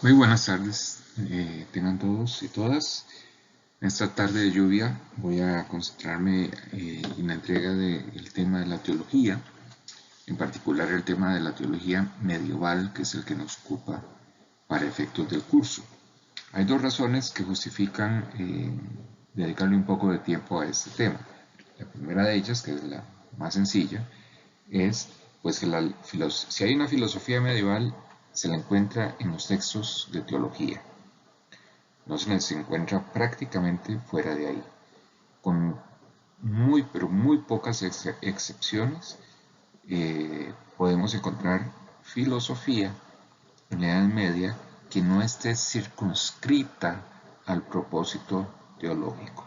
Muy buenas tardes, tengan todos y todas. En esta tarde de lluvia voy a concentrarme en la entrega del tema de la teología, en particular el tema de la teología medieval, que es el que nos ocupa para efectos del curso. Hay dos razones que justifican dedicarle un poco de tiempo a este tema. La primera de ellas, que es la más sencilla, es pues que si hay una filosofía medieval, se la encuentra en los textos de teología. No se encuentra prácticamente fuera de ahí, con muy pero muy pocas excepciones. Podemos encontrar filosofía en la Edad Media que no esté circunscrita al propósito teológico.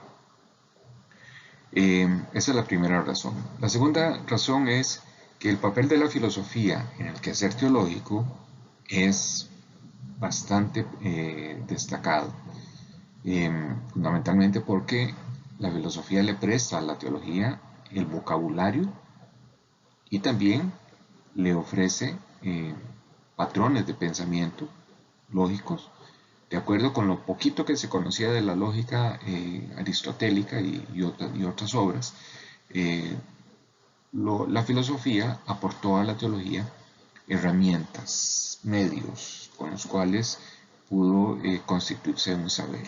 Esa es la primera razón. La segunda razón es que el papel de la filosofía en el quehacer teológico es bastante destacado, fundamentalmente porque la filosofía le presta a la teología el vocabulario y también le ofrece patrones de pensamiento lógicos, de acuerdo con lo poquito que se conocía de la lógica aristotélica y otras obras. eh, la filosofía aportó a la teología herramientas, medios con los cuales pudo constituirse un saber.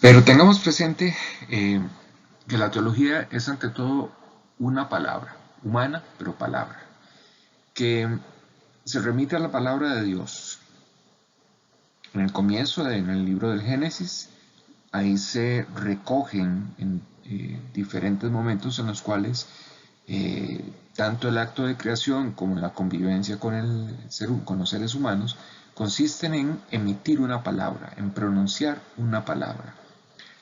Pero tengamos presente que la teología es ante todo una palabra, humana, pero palabra, que se remite a la palabra de Dios. En el comienzo, en el libro del Génesis, ahí se recogen en diferentes momentos en los cuales tanto el acto de creación como la convivencia con los seres humanos consisten en emitir una palabra, en pronunciar una palabra.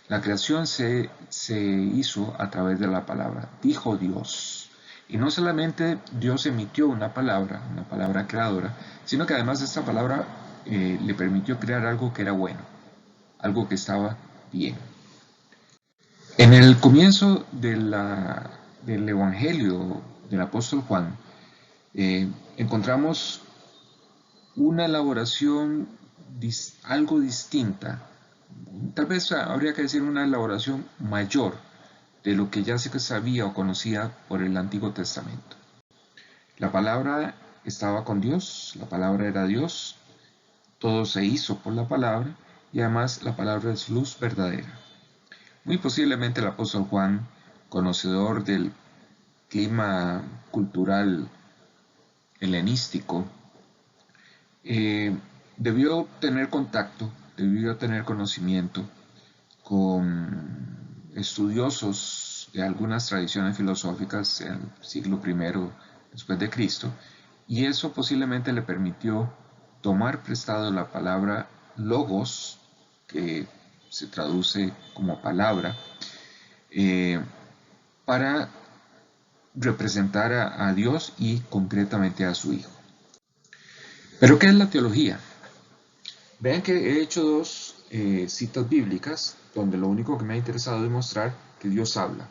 La creación se hizo a través de la palabra, dijo Dios. Y no solamente Dios emitió una palabra creadora, sino que además esta palabra le permitió crear algo que era bueno, algo que estaba bien. En el comienzo del Evangelio del apóstol Juan, encontramos una elaboración algo distinta, tal vez habría que decir una elaboración mayor de lo que ya se sabía o conocía por el Antiguo Testamento. La palabra estaba con Dios, la palabra era Dios, todo se hizo por la palabra y además la palabra es luz verdadera. Muy posiblemente el apóstol Juan, conocedor del clima cultural helenístico, eh, debió tener contacto, debió tener conocimiento con estudiosos de algunas tradiciones filosóficas del siglo I después de Cristo, y eso posiblemente le permitió tomar prestado la palabra logos, que se traduce como palabra, eh, para representar a Dios y concretamente a su Hijo. ¿Pero qué es la teología? Vean que he hecho dos citas bíblicas donde lo único que me ha interesado es mostrar que Dios habla.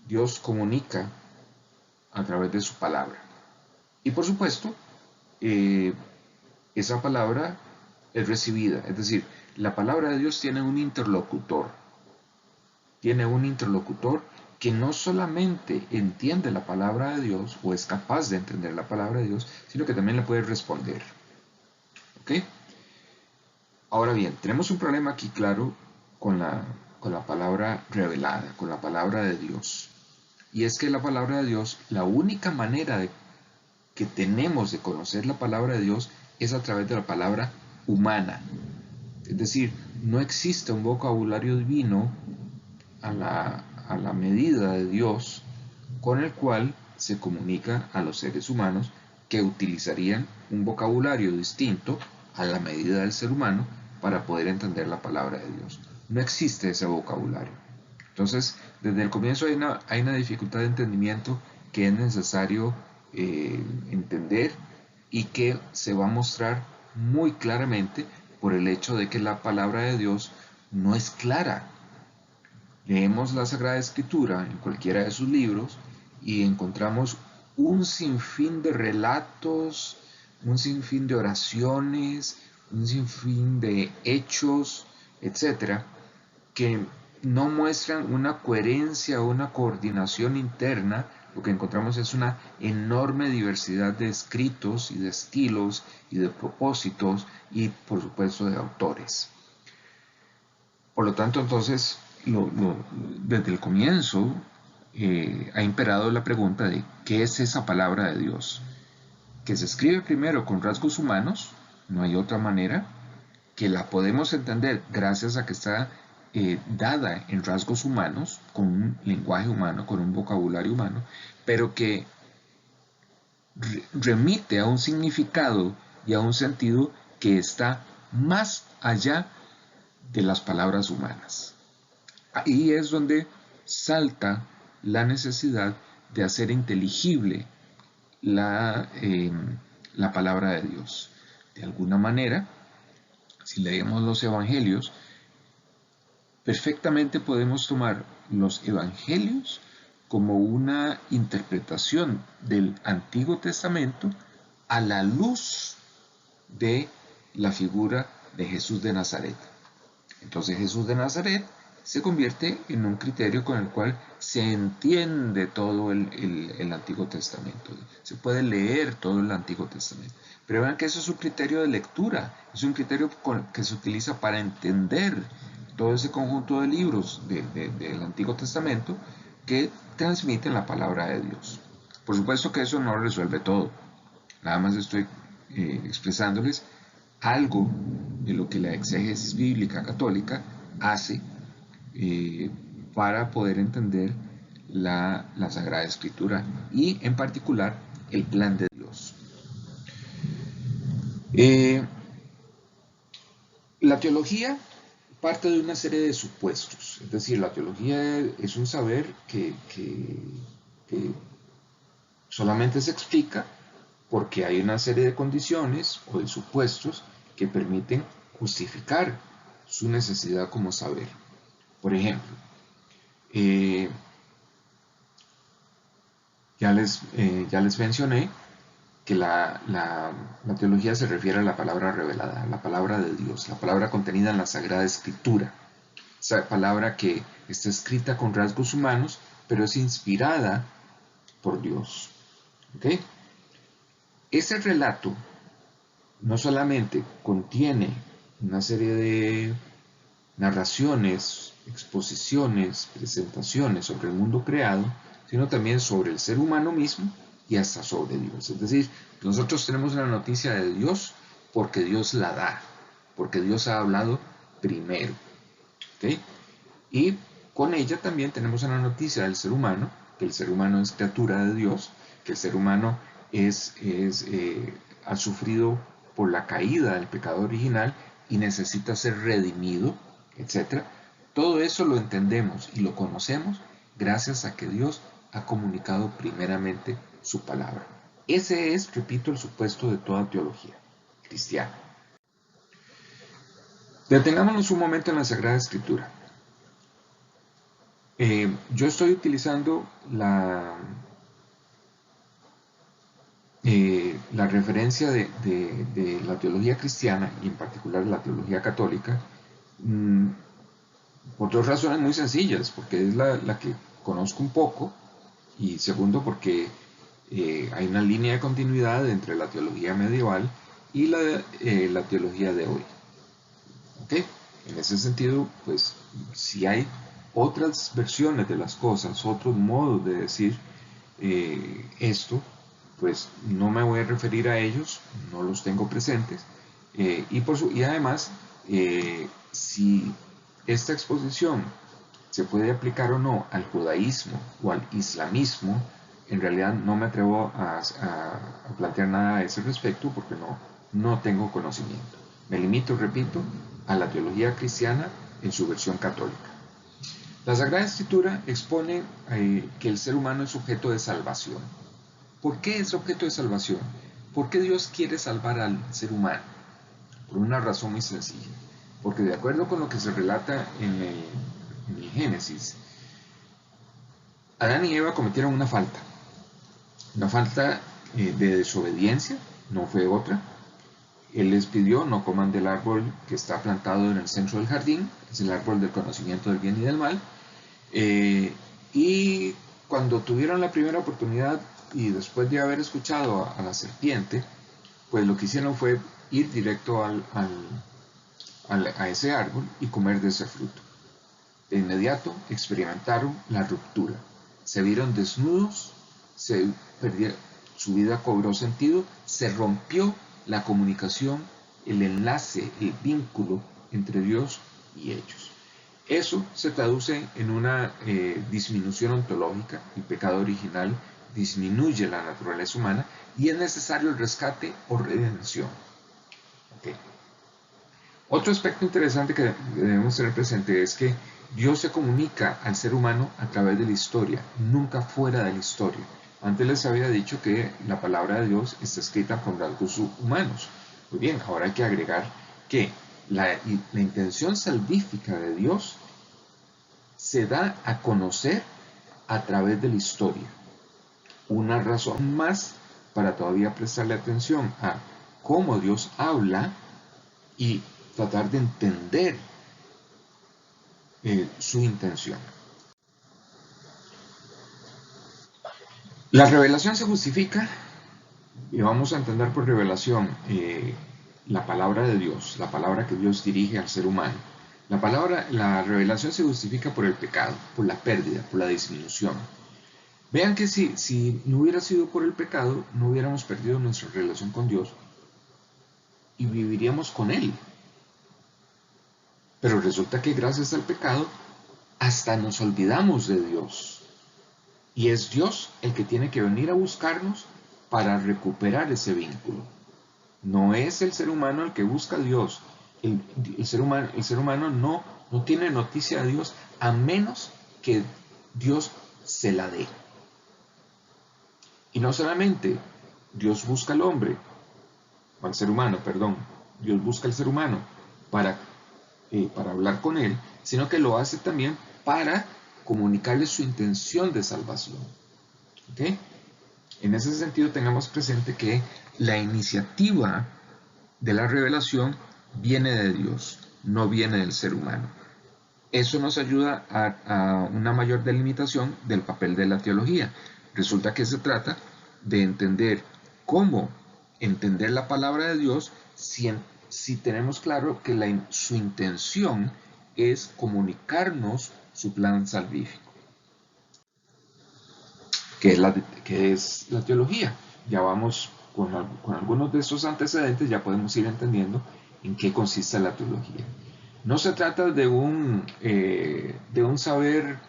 Dios comunica a través de su palabra. Y por supuesto, eh, esa palabra es recibida. Es decir, la palabra de Dios tiene un interlocutor. Tiene un interlocutor que no solamente entiende la palabra de Dios o es capaz de entender la palabra de Dios, sino que también le puede responder. ¿Ok? Ahora bien, tenemos un problema aquí claro con la palabra revelada, con la palabra de Dios. Y es que la palabra de Dios, la única manera que tenemos de conocer la palabra de Dios es a través de la palabra humana. Es decir, no existe un vocabulario divino a la medida de Dios con el cual se comunica a los seres humanos que utilizarían un vocabulario distinto a la medida del ser humano para poder entender la palabra de Dios. No existe ese vocabulario. Entonces, desde el comienzo hay una dificultad de entendimiento que es necesario entender y que se va a mostrar muy claramente por el hecho de que la palabra de Dios no es clara. Leemos la Sagrada Escritura en cualquiera de sus libros y encontramos un sinfín de relatos, un sinfín de oraciones, un sinfín de hechos, etcétera, que no muestran una coherencia o una coordinación interna. Lo que encontramos es una enorme diversidad de escritos y de estilos y de propósitos y por supuesto de autores. Por lo tanto, entonces, desde el comienzo ha imperado la pregunta de ¿qué es esa palabra de Dios? Que se escribe primero con rasgos humanos, no hay otra manera, que la podemos entender gracias a que está dada en rasgos humanos, con un lenguaje humano, con un vocabulario humano, pero que remite a un significado y a un sentido que está más allá de las palabras humanas. Ahí es donde salta la necesidad de hacer inteligible la palabra de Dios. De alguna manera, si leemos los evangelios, perfectamente podemos tomar los evangelios como una interpretación del Antiguo Testamento a la luz de la figura de Jesús de Nazaret. Entonces Jesús de Nazaret se convierte en un criterio con el cual se entiende todo el Antiguo Testamento. Se puede leer todo el Antiguo Testamento. Pero vean que eso es un criterio de lectura, es un criterio que se utiliza para entender todo ese conjunto de libros del Antiguo Testamento que transmiten la palabra de Dios. Por supuesto que eso no resuelve todo. Nada más estoy expresándoles algo de lo que la exégesis bíblica católica hace para poder entender la Sagrada Escritura y en particular el plan de Dios. La teología parte de una serie de supuestos, es decir, la teología es un saber que solamente se explica porque hay una serie de condiciones o de supuestos que permiten justificar su necesidad como saber. Por ejemplo, ya les mencioné que la teología se refiere a la palabra revelada, a la palabra de Dios, la palabra contenida en la Sagrada Escritura, esa palabra que está escrita con rasgos humanos, pero es inspirada por Dios. ¿Okay? Ese relato no solamente contiene una serie de narraciones, exposiciones, presentaciones sobre el mundo creado, sino también sobre el ser humano mismo y hasta sobre Dios. Es decir, nosotros tenemos la noticia de Dios porque Dios la da, porque Dios ha hablado primero. ¿Okay? Y con ella también tenemos una noticia del ser humano, que el ser humano es criatura de Dios, que el ser humano ha sufrido por la caída del pecado original y necesita ser redimido, etc. Todo eso lo entendemos y lo conocemos gracias a que Dios ha comunicado primeramente su palabra. Ese es, repito, el supuesto de toda teología cristiana. Detengámonos un momento en la Sagrada Escritura. Yo estoy utilizando la referencia de la teología cristiana y en particular la teología católica por dos razones muy sencillas, porque es la que conozco un poco y segundo porque hay una línea de continuidad entre la teología medieval y la teología de hoy. ¿Okay? En ese sentido, pues si hay otras versiones de las cosas, otros modos de decir esto, pues no me voy a referir a ellos, no los tengo presentes, y además, si esta exposición se puede aplicar o no al judaísmo o al islamismo, en realidad no me atrevo a plantear nada a ese respecto porque no tengo conocimiento. Me limito, repito, a la teología cristiana en su versión católica. La Sagrada Escritura expone que el ser humano es objeto de salvación. ¿Por qué es objeto de salvación? ¿Por qué Dios quiere salvar al ser humano? Por una razón muy sencilla. Porque de acuerdo con lo que se relata en el Génesis, Adán y Eva cometieron una falta de desobediencia, no fue otra. Él les pidió: no coman del árbol que está plantado en el centro del jardín, es el árbol del conocimiento del bien y del mal. Y cuando tuvieron la primera oportunidad y después de haber escuchado a la serpiente, pues lo que hicieron fue ir directo a ese árbol y comer de ese fruto. De inmediato experimentaron la ruptura, se vieron desnudos, su vida cobró sentido, se rompió la comunicación, el enlace, el vínculo entre Dios y ellos. Eso se traduce en una disminución ontológica. El pecado original disminuye la naturaleza humana y es necesario el rescate o redención. Okay. Otro aspecto interesante que debemos tener presente es que Dios se comunica al ser humano a través de la historia, nunca fuera de la historia. Antes les había dicho que la palabra de Dios está escrita con rasgos humanos. Muy bien, ahora hay que agregar que la intención salvífica de Dios se da a conocer a través de la historia. Una razón más para todavía prestarle atención a cómo Dios habla y tratar de entender su intención. La revelación se justifica, y vamos a entender por revelación la palabra de Dios, la palabra que Dios dirige al ser humano. La revelación se justifica por el pecado, por la pérdida, por la disminución. Vean que si no hubiera sido por el pecado, no hubiéramos perdido nuestra relación con Dios y viviríamos con Él. Pero resulta que gracias al pecado, hasta nos olvidamos de Dios. Y es Dios el que tiene que venir a buscarnos para recuperar ese vínculo. No es el ser humano el que busca a Dios. El ser humano no tiene noticia de Dios a menos que Dios se la dé. Y no solamente Dios busca al hombre, o al ser humano, perdón, Dios busca al ser humano para hablar con él, sino que lo hace también para comunicarle su intención de salvación. ¿Okay? En ese sentido, tengamos presente que la iniciativa de la revelación viene de Dios, no viene del ser humano. Eso nos ayuda a una mayor delimitación del papel de la teología. Resulta que se trata de entender cómo entender la palabra de Dios si tenemos claro que su intención es comunicarnos su plan salvífico. ¿Qué es la teología? Ya vamos con algunos de estos antecedentes, ya podemos ir entendiendo en qué consiste la teología. No se trata de un saber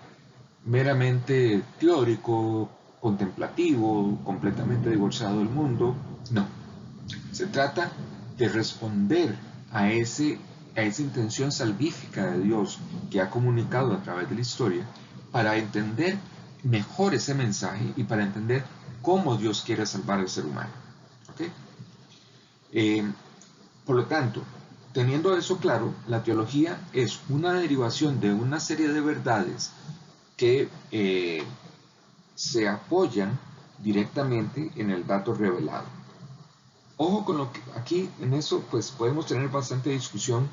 meramente teórico, contemplativo, completamente divorciado del mundo. No. Se trata de responder a esa intención salvífica de Dios que ha comunicado a través de la historia para entender mejor ese mensaje y para entender cómo Dios quiere salvar al ser humano. ¿Okay? Por lo tanto, teniendo eso claro, la teología es una derivación de una serie de verdades que se apoyan directamente en el dato revelado. Ojo con lo que aquí en eso pues podemos tener bastante discusión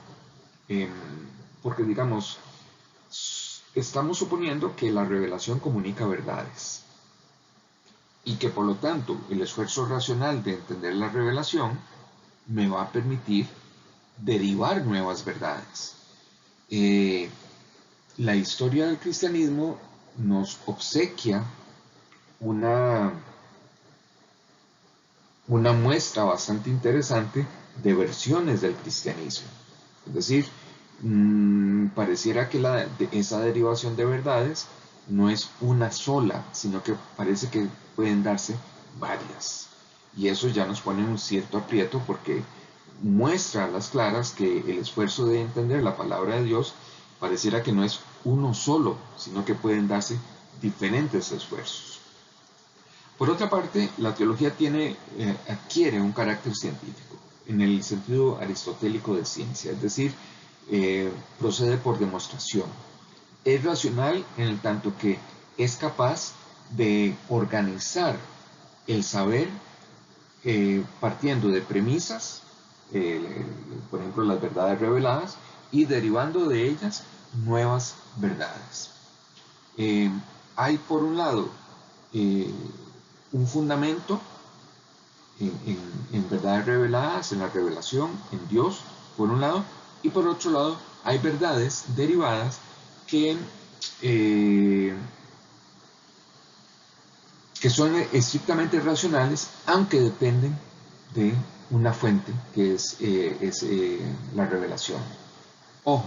porque digamos estamos suponiendo que la revelación comunica verdades y que por lo tanto el esfuerzo racional de entender la revelación me va a permitir derivar nuevas verdades. La historia del cristianismo nos obsequia una muestra bastante interesante de versiones del cristianismo. Es decir, pareciera que esa derivación de verdades no es una sola, sino que parece que pueden darse varias. Y eso ya nos pone en un cierto aprieto porque muestra a las claras que el esfuerzo de entender la palabra de Dios pareciera que no es uno solo, sino que pueden darse diferentes esfuerzos. Por otra parte, la teología adquiere un carácter científico, en el sentido aristotélico de ciencia, es decir, procede por demostración. Es racional en el tanto que es capaz de organizar el saber partiendo de premisas, por ejemplo las verdades reveladas, y derivando de ellas nuevas verdades. Hay por un lado un fundamento en verdades reveladas, en la revelación, en Dios, por un lado, y por otro lado hay verdades derivadas que son estrictamente racionales, aunque dependen de una fuente que es la revelación. Ojo,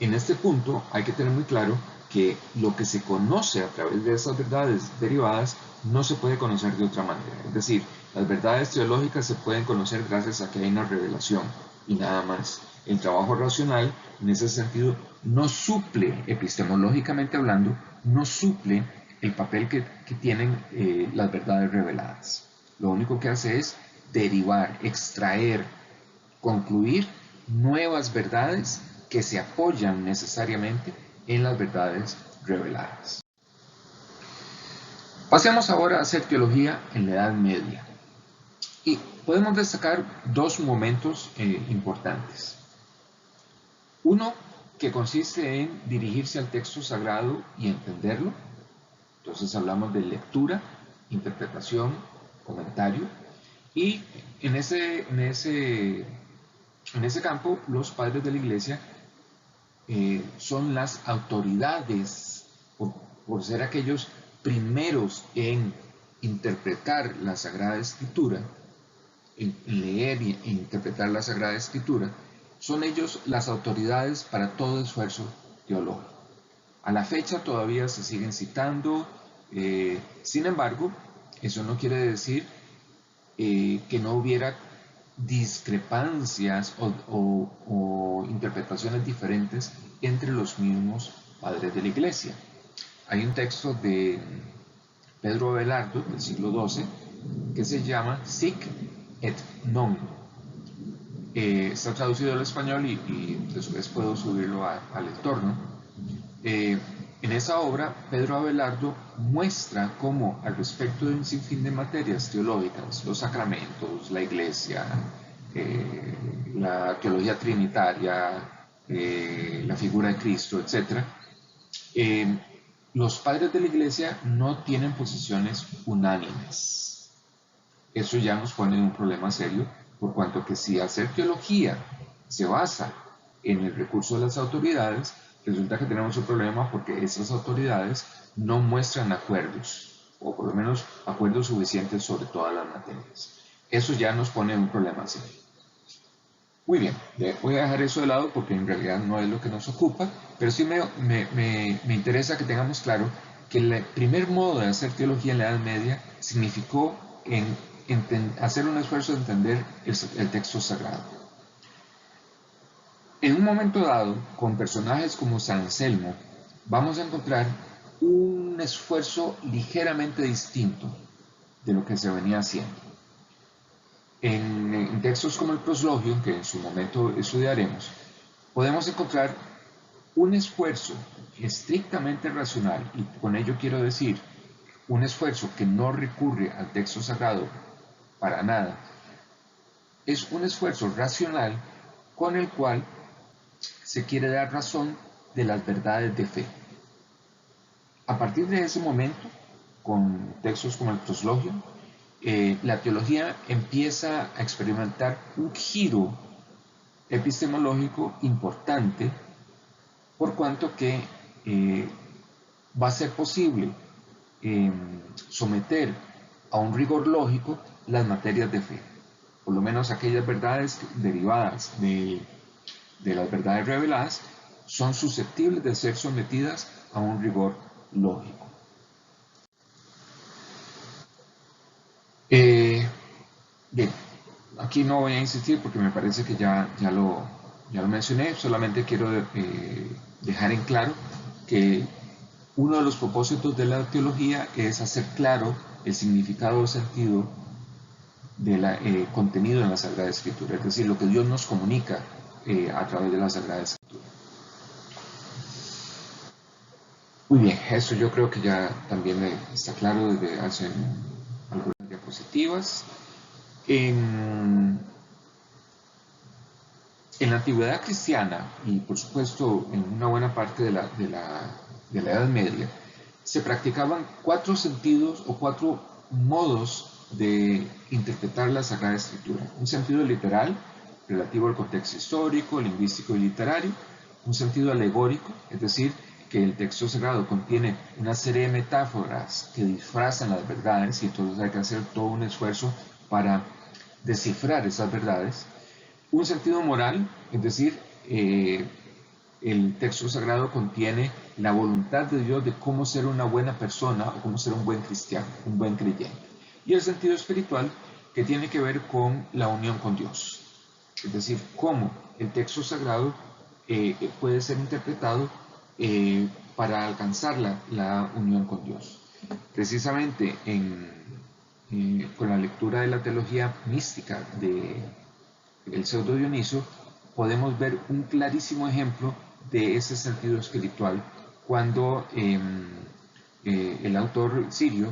en este punto hay que tener muy claro que lo que se conoce a través de esas verdades derivadas no se puede conocer de otra manera. Es decir, las verdades teológicas se pueden conocer gracias a que hay una revelación y nada más. El trabajo racional, en ese sentido, no suple, epistemológicamente hablando, no suple el papel que tienen las verdades reveladas. Lo único que hace es derivar, extraer, concluir nuevas verdades que se apoyan necesariamente en las verdades reveladas. Pasemos ahora a hacer teología en la Edad Media. Y podemos destacar dos momentos importantes. Uno que consiste en dirigirse al texto sagrado y entenderlo. Entonces hablamos de lectura, interpretación, comentario. Y en ese campo, los padres de la Iglesia son las autoridades por ser aquellos primeros en interpretar la Sagrada Escritura, en leer e interpretar la Sagrada Escritura. Son ellos las autoridades para todo esfuerzo teológico. A la fecha todavía se siguen citando, sin embargo, eso no quiere decir que no hubiera discrepancias o interpretaciones diferentes entre los mismos padres de la Iglesia. Hay un texto de Pedro Abelardo, del siglo XII, que se llama Sic et Non. Está traducido al español y después puedo subirlo al entorno. En esa obra, Pedro Abelardo muestra cómo, al respecto de un sinfín de materias teológicas, los sacramentos, la Iglesia, la teología trinitaria, la figura de Cristo, etc., los padres de la Iglesia no tienen posiciones unánimes. Eso ya nos pone en un problema serio, por cuanto que si hacer teología se basa en el recurso de las autoridades, resulta que tenemos un problema porque esas autoridades no muestran acuerdos, o por lo menos acuerdos suficientes sobre todas las materias. Eso ya nos pone en un problema serio. Muy bien, voy a dejar eso de lado porque en realidad no es lo que nos ocupa, pero sí me interesa que tengamos claro que el primer modo de hacer teología en la Edad Media significó hacer un esfuerzo de entender el texto sagrado. En un momento dado, con personajes como San Anselmo, vamos a encontrar un esfuerzo ligeramente distinto de lo que se venía haciendo. En textos como el Proslogio, que en su momento estudiaremos, podemos encontrar un esfuerzo estrictamente racional, y con ello quiero decir un esfuerzo que no recurre al texto sagrado para nada. Es un esfuerzo racional con el cual se quiere dar razón de las verdades de fe. A partir de ese momento, con textos como el Proslogio, la teología empieza a experimentar un giro epistemológico importante, por cuanto que va a ser posible someter a un rigor lógico las materias de fe, por lo menos aquellas verdades derivadas de las verdades reveladas son susceptibles de ser sometidas a un rigor lógico. Bien, aquí no voy a insistir porque me parece que ya lo mencioné, solamente quiero dejar en claro que uno de los propósitos de la teología es hacer claro el significado o sentido del contenido en la Sagrada Escritura, es decir, lo que Dios nos comunica a través de la Sagrada Escritura. Muy bien, eso yo creo que ya también está claro desde hace algunas diapositivas. En, en la antigüedad cristiana, y por supuesto en una buena parte de la Edad Media, se practicaban cuatro sentidos o cuatro modos de interpretar la Sagrada Escritura. Un sentido literal, relativo al contexto histórico, lingüístico y literario. Un sentido alegórico, es decir, que el texto sagrado contiene una serie de metáforas que disfrazan las verdades y entonces hay que hacer todo un esfuerzo para descifrar esas verdades. Un sentido moral, es decir, el texto sagrado contiene la voluntad de Dios de cómo ser una buena persona o cómo ser un buen cristiano, un buen creyente. Y el sentido espiritual, que tiene que ver con la unión con Dios. Es decir, cómo el texto sagrado puede ser interpretado para alcanzar la unión con Dios. Precisamente con la lectura de la teología mística de el pseudo Dioniso, podemos ver un clarísimo ejemplo de ese sentido espiritual cuando el autor sirio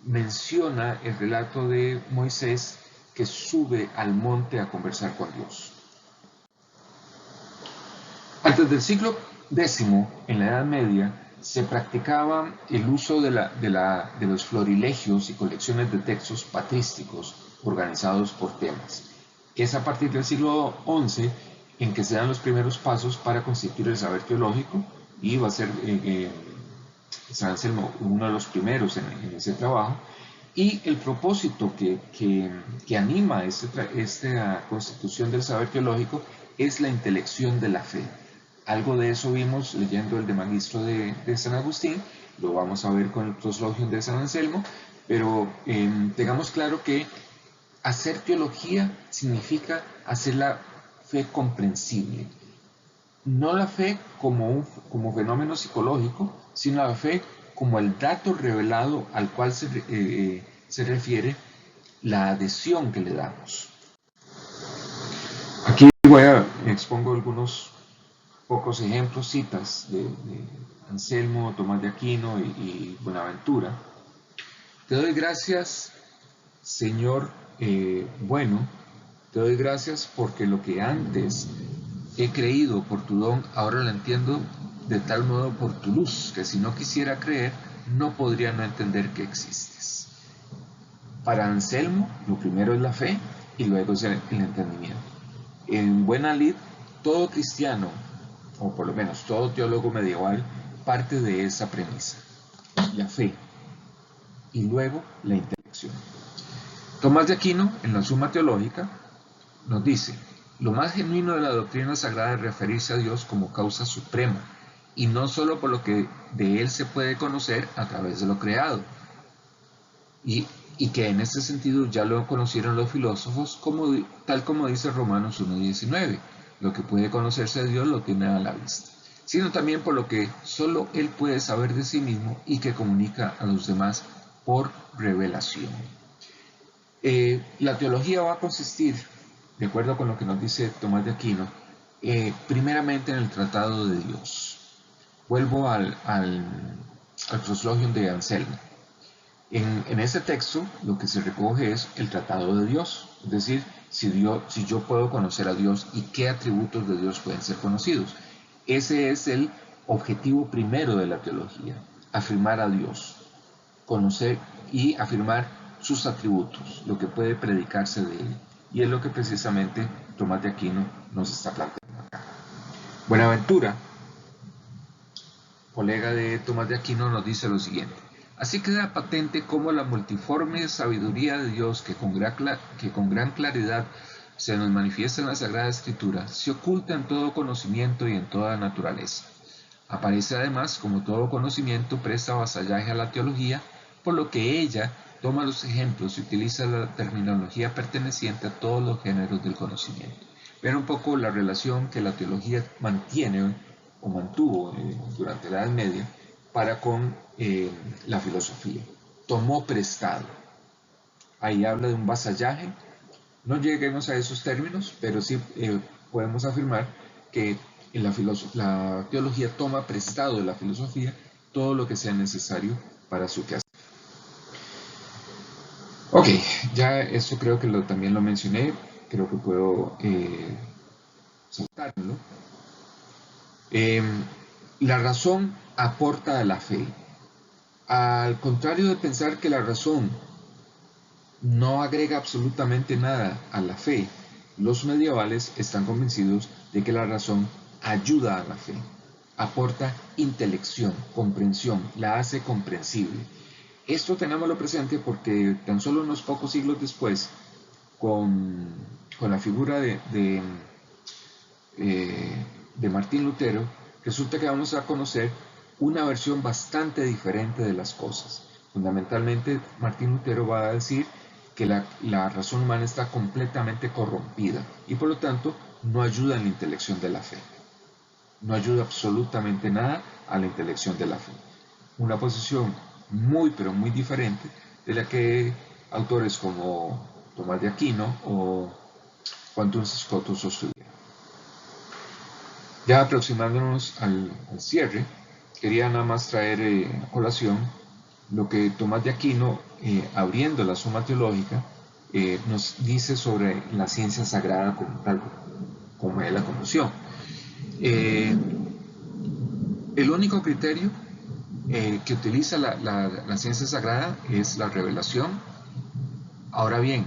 menciona el relato de Moisés que sube al monte a conversar con Dios. Antes del siglo X, en la Edad Media, se practicaba el uso de los florilegios y colecciones de textos patrísticos organizados por temas. Es a partir del siglo XI en que se dan los primeros pasos para constituir el saber teológico y va a ser San Anselmo uno de los primeros en ese trabajo. Y el propósito que anima esta constitución del saber teológico es la intelección de la fe. Algo de eso vimos leyendo el de Magistro de San Agustín, lo vamos a ver con el Proslogium de San Anselmo, pero tengamos claro que hacer teología significa hacer la fe comprensible. No la fe como fenómeno psicológico, sino la fe como el dato revelado al cual se refiere la adhesión que le damos. Aquí expongo algunos pocos ejemplos, citas de Anselmo, Tomás de Aquino y Buenaventura. Te doy gracias, Señor bueno, te doy gracias porque lo que antes he creído por tu don, ahora lo entiendo de tal modo por tu luz, que si no quisiera creer, no podría no entender que existes. Para Anselmo, lo primero es la fe y luego es el entendimiento. En Buena Lid, todo cristiano, o por lo menos todo teólogo medieval, parte de esa premisa, la fe, y luego la intelección. Tomás de Aquino, en la Suma Teológica, nos dice: lo más genuino de la doctrina sagrada es referirse a Dios como causa suprema, y no solo por lo que de Él se puede conocer a través de lo creado, y que en este sentido ya lo conocieron los filósofos, tal como dice Romanos 1:19, lo que puede conocerse de Dios lo tiene a la vista, sino también por lo que solo Él puede saber de sí mismo y que comunica a los demás por revelación. La teología va a consistir, de acuerdo con lo que nos dice Tomás de Aquino, primeramente en el tratado de Dios. Vuelvo al Proslogium de Anselmo. En ese texto lo que se recoge es el tratado de Dios, es decir, si yo puedo conocer a Dios y qué atributos de Dios pueden ser conocidos. Ese es el objetivo primero de la teología, afirmar a Dios, conocer y afirmar sus atributos, lo que puede predicarse de él. Y es lo que precisamente Tomás de Aquino nos está planteando acá. Buenaventura, colega de Tomás de Aquino, nos dice lo siguiente: así queda patente cómo la multiforme sabiduría de Dios que con gran claridad se nos manifiesta en la Sagrada Escritura, se oculta en todo conocimiento y en toda naturaleza. Aparece además, como todo conocimiento, presta vasallaje a la teología, por lo que ella toma los ejemplos y utiliza la terminología perteneciente a todos los géneros del conocimiento. Vean un poco la relación que la teología mantiene o mantuvo durante la Edad Media para con la filosofía. Tomó prestado. Ahí habla de un vasallaje. No lleguemos a esos términos, pero sí podemos afirmar que la teología toma prestado de la filosofía todo lo que sea necesario para su quehacer. Ok, ya esto creo que también lo mencioné, creo que puedo saltármelo. La razón aporta a la fe. Al contrario de pensar que la razón no agrega absolutamente nada a la fe, los medievales están convencidos de que la razón ayuda a la fe, aporta intelección, comprensión, la hace comprensible. Esto tenémoslo presente porque tan solo unos pocos siglos después, con, con la figura de Martín Lutero, resulta que vamos a conocer una versión bastante diferente de las cosas. Fundamentalmente, Martín Lutero va a decir que la razón humana está completamente corrompida y por lo tanto no ayuda en la intelección de la fe. No ayuda absolutamente nada a la intelección de la fe. Una posición muy pero muy diferente de la que autores como Tomás de Aquino o Juan Duns Scotus sostuvieron. Ya aproximándonos al cierre, quería nada más traer a colación lo que Tomás de Aquino, abriendo la Suma Teológica, nos dice sobre la ciencia sagrada como tal, como él la conoció. El único criterio que utiliza la ciencia sagrada es la revelación. Ahora bien,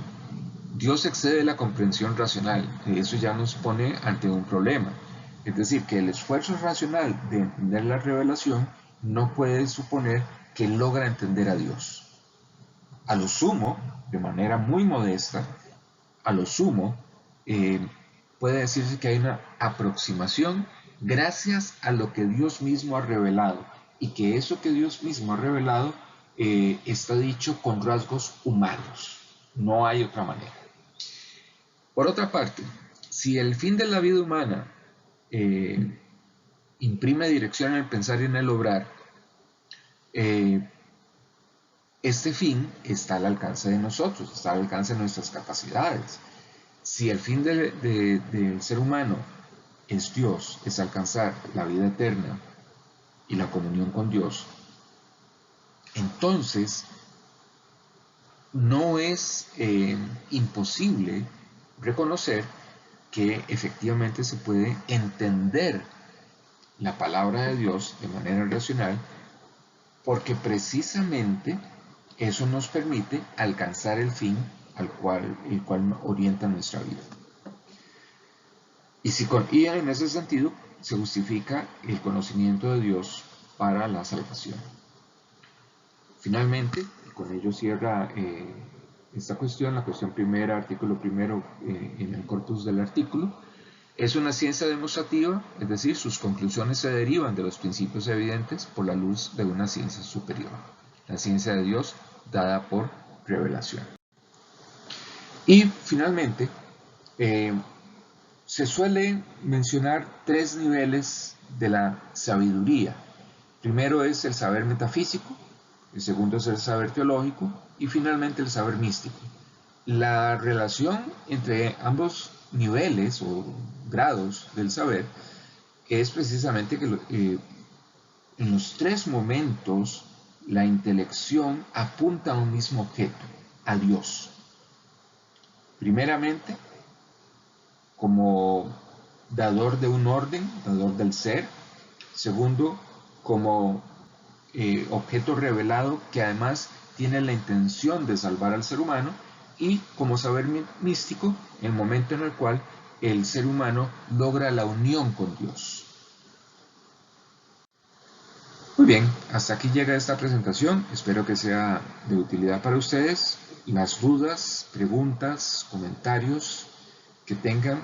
Dios excede la comprensión racional, y eso ya nos pone ante un problema. Es decir, que el esfuerzo racional de entender la revelación no puede suponer que logra entender a Dios. A lo sumo, de manera muy modesta, a lo sumo, eh, puede decirse que hay una aproximación gracias a lo que Dios mismo ha revelado y que eso que Dios mismo ha revelado está dicho con rasgos humanos. No hay otra manera. Por otra parte, si el fin de la vida humana eh, imprime dirección en el pensar y en el obrar, eh, este fin está al alcance de nosotros, está al alcance de nuestras capacidades. Si el fin del ser humano es Dios, es alcanzar la vida eterna y la comunión con Dios, entonces no es imposible reconocer que efectivamente se puede entender la palabra de Dios de manera racional, porque precisamente eso nos permite alcanzar el fin el cual orienta nuestra vida. Y en ese sentido se justifica el conocimiento de Dios para la salvación. Finalmente, con ello cierra esta cuestión, la cuestión primera, artículo primero en el corpus del artículo. Es una ciencia demostrativa, es decir, sus conclusiones se derivan de los principios evidentes por la luz de una ciencia superior, la ciencia de Dios dada por revelación. Y finalmente, se suele mencionar tres niveles de la sabiduría. Primero es el saber metafísico, el segundo es el saber teológico y finalmente el saber místico. La relación entre ambos niveles o grados del saber es precisamente que en los tres momentos la intelección apunta a un mismo objeto, a Dios. Primeramente, como dador de un orden, dador del ser. Segundo, como objeto revelado que además tiene la intención de salvar al ser humano. Y como saber místico, el momento en el cual el ser humano logra la unión con Dios. Muy bien, hasta aquí llega esta presentación. Espero que sea de utilidad para ustedes. Las dudas, preguntas, comentarios que tengan,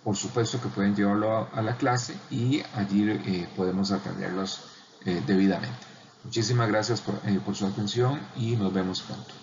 por supuesto que pueden llevarlo a la clase y allí podemos atenderlos debidamente. Muchísimas gracias por su atención y nos vemos pronto.